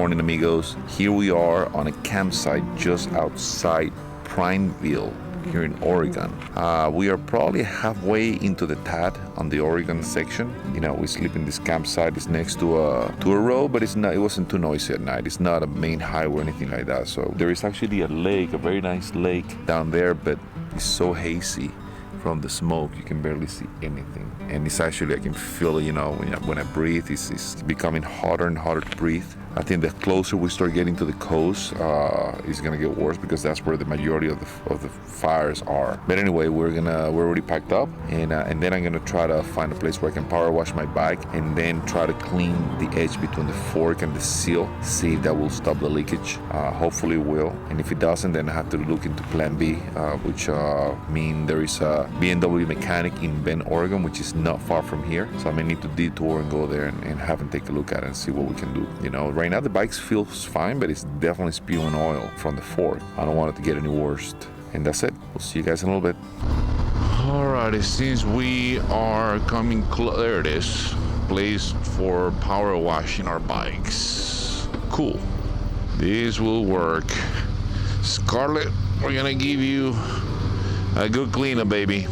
morning, amigos. Here we are on a campsite just outside Prineville here in Oregon. We are probably halfway into the TAD on the Oregon section. You know, we sleep in this campsite. It's next to a road, but it wasn't too noisy at night. It's not a main highway or anything like that. So there is actually a lake, a very nice lake down there, but it's so hazy from the smoke, you can barely see anything. And it's actually, I can feel, when I breathe, it's becoming hotter and harder to breathe. I think the closer we start getting to the coast, it's gonna get worse because that's where the majority of the fires are. But anyway, we're already packed up, and then I'm gonna try to find a place where I can power wash my bike, and then try to clean the edge between the fork and the seal, see if that will stop the leakage. Hopefully it will, and if it doesn't, then I have to look into Plan B, which mean there is a BMW mechanic in Bend, Oregon, which is not far from here. So I may need to detour and go there and have him take a look at it and see what we can do. Right now the bike feels fine, but it's definitely spewing oil from the fork. I don't want it to get any worse. And that's it. We'll see you guys in a little bit. Alright, it seems we are coming there it is. Place for power washing our bikes. Cool. This will work. Scarlett, we're gonna give you a good cleanup, baby.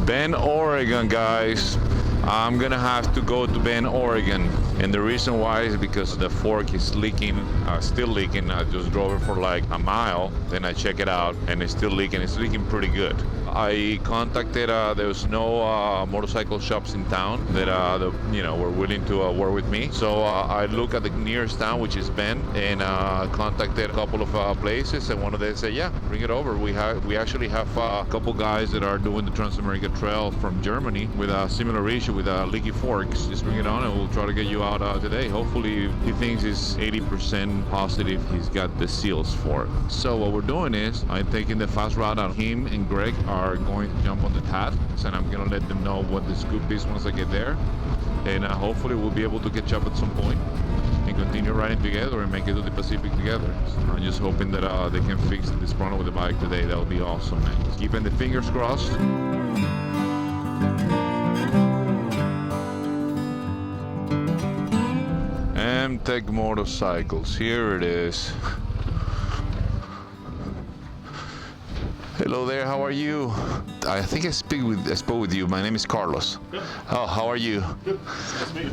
Bend, Oregon, guys. I'm gonna have to go to Bend, Oregon, and the reason why is because the fork is leaking, still leaking. I just drove it for like a mile, then I check it out, and it's still leaking. It's leaking pretty good. I contacted, there was no motorcycle shops in town that were willing to work with me. So I look at the nearest town, which is Bend, and contacted a couple of places, and one of them said, yeah, bring it over. We actually have a couple guys that are doing the Trans-America Trail from Germany with a similar issue with leaky forks. Just bring it on and we'll try to get you out today. Hopefully he thinks he's 80% positive he's got the seals for it. So what we're doing is I'm taking the fast route out. Him and Greg are going to jump on the TAD, and I'm gonna let them know what the scoop is once I get there, and hopefully we'll be able to catch up at some point and continue riding together and make it to the Pacific together. So I'm just hoping that they can fix this problem with the bike today. That would be awesome, man. Just keeping the fingers crossed. MTech Motorcycles, here it is. Hello there, how are you? I think I spoke with you. My name is Carlos. Yep. Oh, how are you? Good.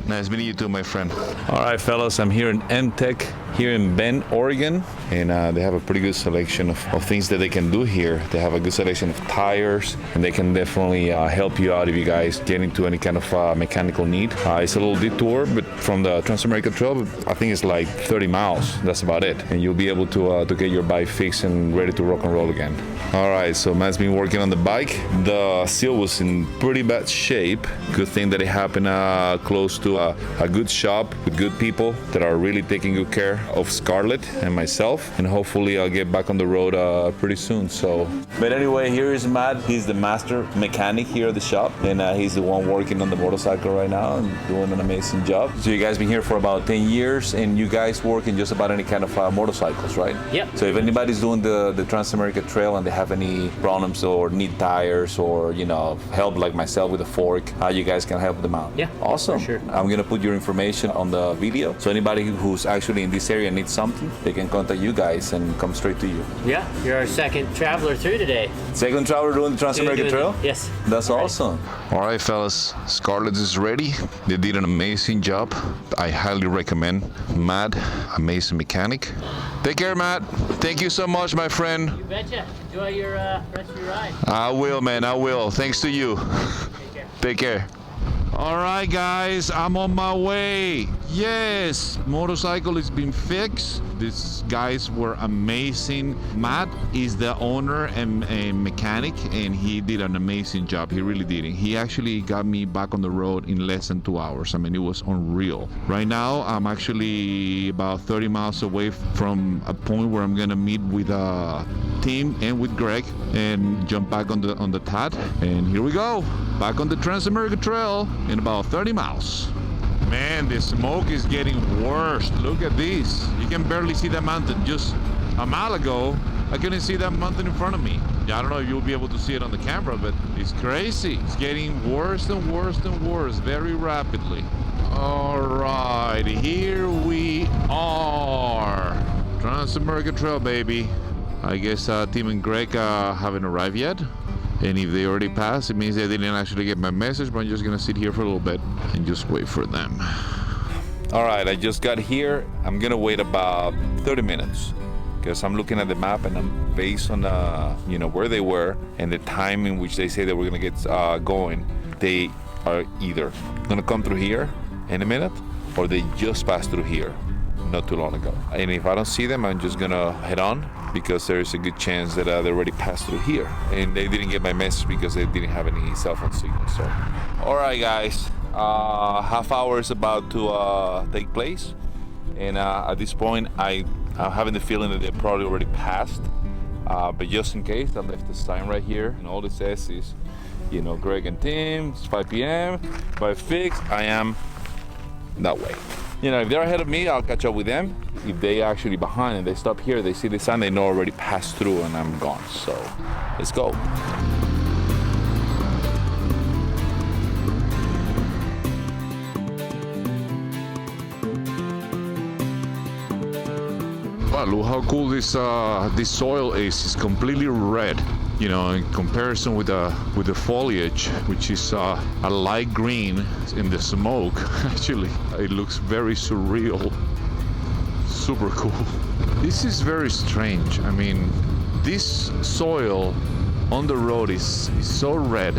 Nice meeting you too, my friend. All right, fellas, I'm here in MTech, here in Bend, Oregon, and they have a pretty good selection of things that they can do here. They have a good selection of tires, and they can definitely help you out if you guys get into any kind of mechanical need. It's a little detour, but from the Trans-America Trail, I think it's like 30 miles. That's about it, and you'll be able to get your bike fixed and ready to rock and roll again. All right, so Matt's been working on the bike. The seal was in pretty bad shape. Good thing that it happened close to a good shop with good people that are really taking good care of Scarlett and myself, and hopefully I'll get back on the road pretty soon. But anyway, here is Matt. He's the master mechanic here at the shop, and he's the one working on the motorcycle right now and doing an amazing job. So you guys been here for about 10 years, and you guys work in just about any kind of motorcycles, right? Yep. So if anybody's doing the Trans-America Trail and they have any problems or need tires or help like myself with a fork, you guys can help them out. Yeah, awesome. For sure. I'm gonna put your information on the video, so anybody who's actually in this area needs something, they can contact you guys and come straight to you. Yeah, you're our second traveler through today. Second traveler doing the Trans-America Trail? Yes. That's awesome. All right, fellas, Scarlett is ready. They did an amazing job. I highly recommend Matt, amazing mechanic. Take care, Matt. Thank you so much, my friend. You betcha. Enjoy your rest of your ride. I will, man. I will. Thanks to you. Take care. Take care. All right, guys, I'm on my way. Yes, motorcycle has been fixed. These guys were amazing. Matt is the owner and a mechanic, and he did an amazing job. He really did. He actually got me back on the road in less than 2 hours. I mean, it was unreal. Right now, I'm actually about 30 miles away from a point where I'm gonna meet with Tim and with Greg and jump back on the TAD. And here we go, back on the Trans-America Trail in about 30 miles. Man, the smoke is getting worse. Look at this. You can barely see the mountain. Just a mile ago, I couldn't see that mountain in front of me. I don't know if you'll be able to see it on the camera, but it's crazy. It's getting worse and worse and worse very rapidly. All right, here we are. Trans-American Trail, baby. I guess Tim and Greg haven't arrived yet. And if they already passed, it means they didn't actually get my message, but I'm just gonna sit here for a little bit and just wait for them. All right, I just got here. I'm gonna wait about 30 minutes because I'm looking at the map and I'm based on where they were and the time in which they say that we're gonna get going. They are either gonna come through here in a minute or they just passed through here not too long ago. And if I don't see them, I'm just gonna head on because there is a good chance that they already passed through here and they didn't get my message because they didn't have any cell phone signal. So, all right, guys, half hour is about to take place, and at this point, I'm having the feeling that they probably already passed. But just in case, I left the sign right here, and all it says is, Greg and Tim. It's 5 p.m. By fixed, I am that way. If they're ahead of me, I'll catch up with them. If they actually behind and they stop here, they see the sign, they know I already passed through and I'm gone. So let's go. Wow, look how cool this soil is. It's completely red. In comparison with the foliage, which is a light green in the smoke. Actually, it looks very surreal. Super cool. This is very strange. I mean, this soil on the road is so red,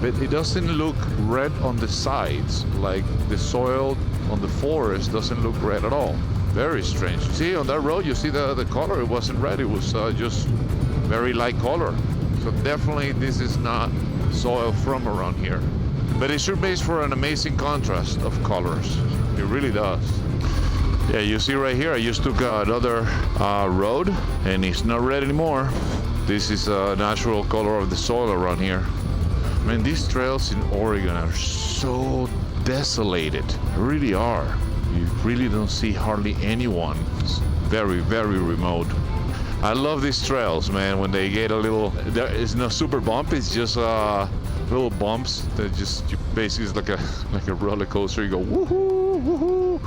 but it doesn't look red on the sides. Like the soil on the forest doesn't look red at all. Very strange. See, on that road, you see the color. It wasn't red. It was just very light color. So definitely this is not soil from around here. But it sure makes for an amazing contrast of colors. It really does. Yeah, you see right here, I just took another road and it's not red anymore. This is a natural color of the soil around here. Man, these trails in Oregon are so desolated. They really are. You really don't see hardly anyone. It's very, very remote. I love these trails, man. When they get a little, there is no super bump. It's just little bumps that basically is like a roller coaster. You go woohoo, woohoo.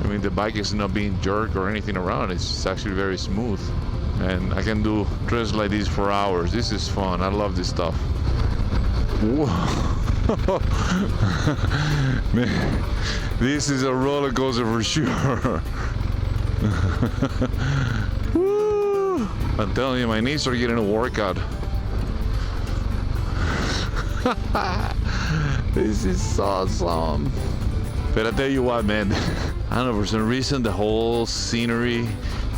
I mean, the bike is not being jerked or anything around. It's just actually very smooth, and I can do trails like this for hours. This is fun. I love this stuff. Whoa. Man, this is a roller coaster for sure. Woo! I'm telling you, my knees are getting a workout. This is awesome. But I tell you what, man, I don't know, for some reason the whole scenery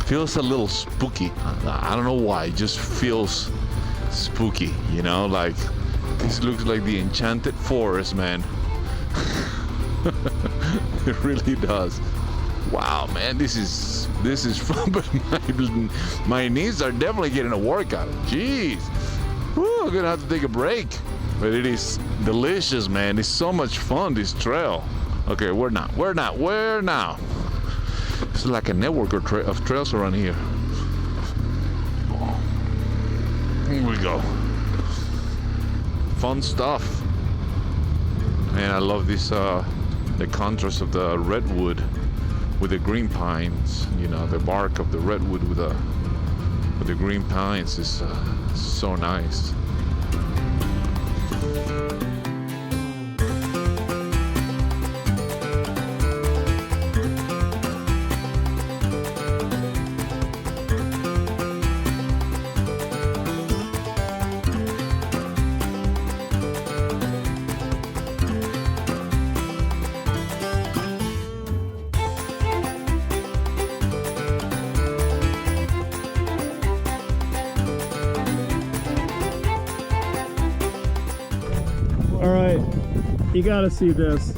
feels a little spooky. I don't know why, it just feels spooky, like this looks like the enchanted forest, man. It really does. Wow, man, this is fun, but my knees are definitely getting a workout. Jeez. Woo, I'm gonna have to take a break. But it is delicious, man. It's so much fun, this trail. Okay, where now? It's like a network of trails around here. Here we go. Fun stuff. And I love this, the contrast of the redwood with the green pines. The bark of the redwood with the green pines is so nice. All right, you gotta see this.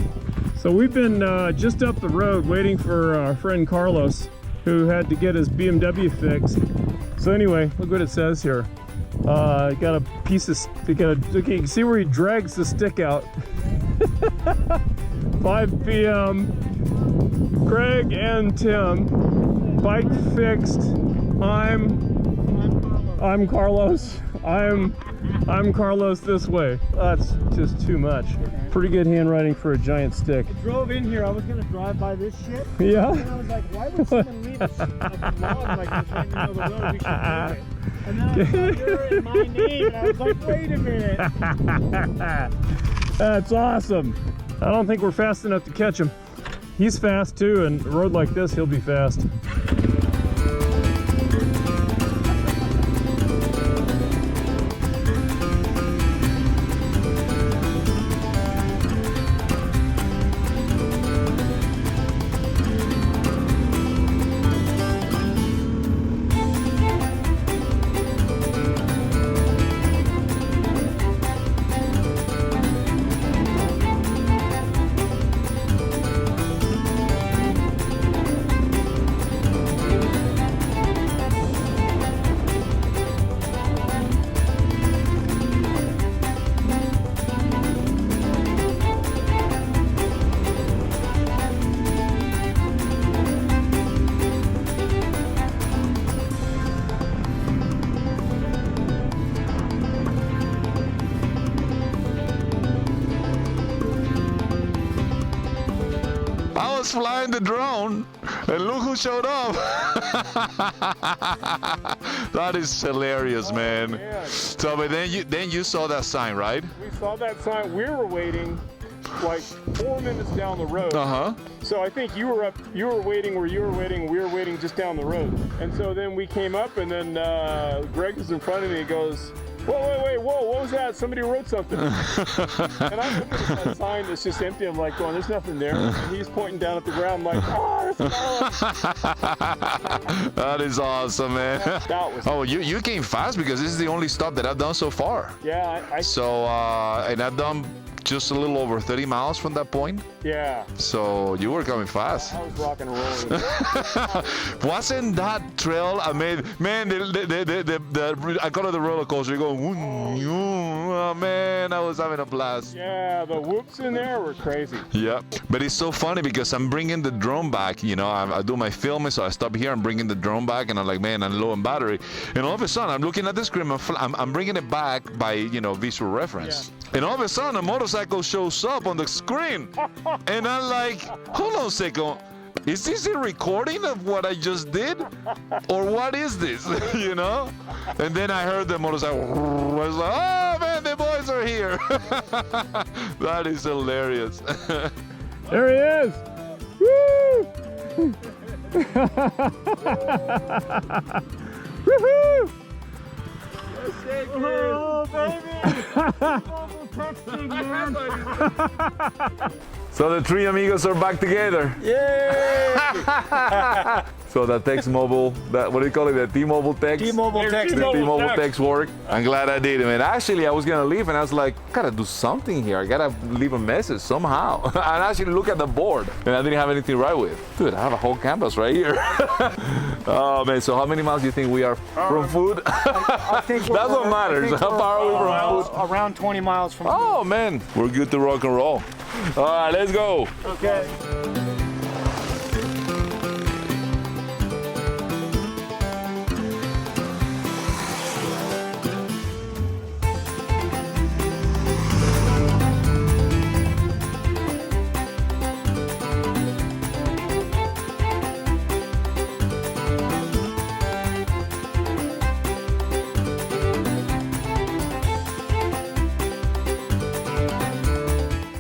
So we've been just up the road waiting for our friend Carlos, who had to get his BMW fixed. So anyway, look what it says here. Got a piece of, okay, you can see where he drags the stick out. 5 p.m. Craig and Tim, bike fixed. I'm I'm Carlos. I'm Carlos this way. That's just too much. Pretty good handwriting for a giant stick. I drove in here. I was gonna drive by this shit. Yeah. And I was like, why would someone leave a log like this right in the middle of the road? We should do it. And then I saw your and my name, and I was like, wait a minute. That's awesome. I don't think we're fast enough to catch him. He's fast too, and a road like this, he'll be fast. I was flying the drone, and look who showed up. That is hilarious, man. Man. So, but then you saw that sign, right? We saw that sign. We were waiting like 4 minutes down the road. Uh-huh. So I think you were waiting where you were waiting, we were waiting just down the road. And so then we came up, and then Greg was in front of me and goes, whoa, what was that? Somebody wrote something. And I'm looking at that sign that's just empty. I'm like going, there's nothing there. And he's pointing down at the ground. I'm like, oh, that's That is awesome, man. That was Oh, you came fast because this is the only stop that I've done so far. Yeah, So, and I've done just a little over 30 miles from that point. yeah. So you were coming fast. I was rock and rolling. Wasn't that trail amazing? Man, I call it the roller coaster. You're going, oh man, I was having a blast. Yeah, the whoops in there were crazy. Yeah, but it's so funny because I'm bringing the drone back. You know, I do my filming, so I stop here. I'm bringing the drone back, and I'm like, man, I'm low on battery. And all of a sudden, I'm looking at the screen. I'm bringing it back by visual reference. Yeah. And all of a sudden, a motorcycle shows up on the screen, and I'm like, hold on a second. Is this a recording of what I just did? Or what is this? You know? And then I heard the motorcycle. I was like, oh man, the boys are here. That is hilarious. There he is. Woo! Woohoo! Oh, baby. Mobile texting, man. So the three amigos are back together. Yay! So that text mobile, what do you call it? The T-Mobile text? T-Mobile text. The T-Mobile text work. I'm glad I did it, man. Actually, I was gonna leave, and I was like, gotta do something here. I gotta leave a message somehow. And actually look at the board, and I didn't have anything to write with. Dude, I have a whole canvas right here. Oh man, so how many miles do you think we are from food? I think That's what matters. How far are we from food? Around 20 miles from Oh man, we're good to rock and roll. All right, let's go. Okay.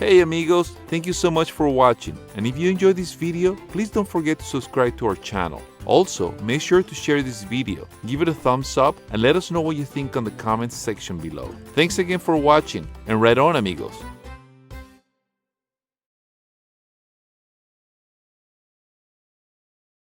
Hey amigos, thank you so much for watching, and if you enjoyed this video, please don't forget to subscribe to our channel. Also, make sure to share this video, give it a thumbs up, and let us know what you think on the comments section below. Thanks again for watching, and right on amigos!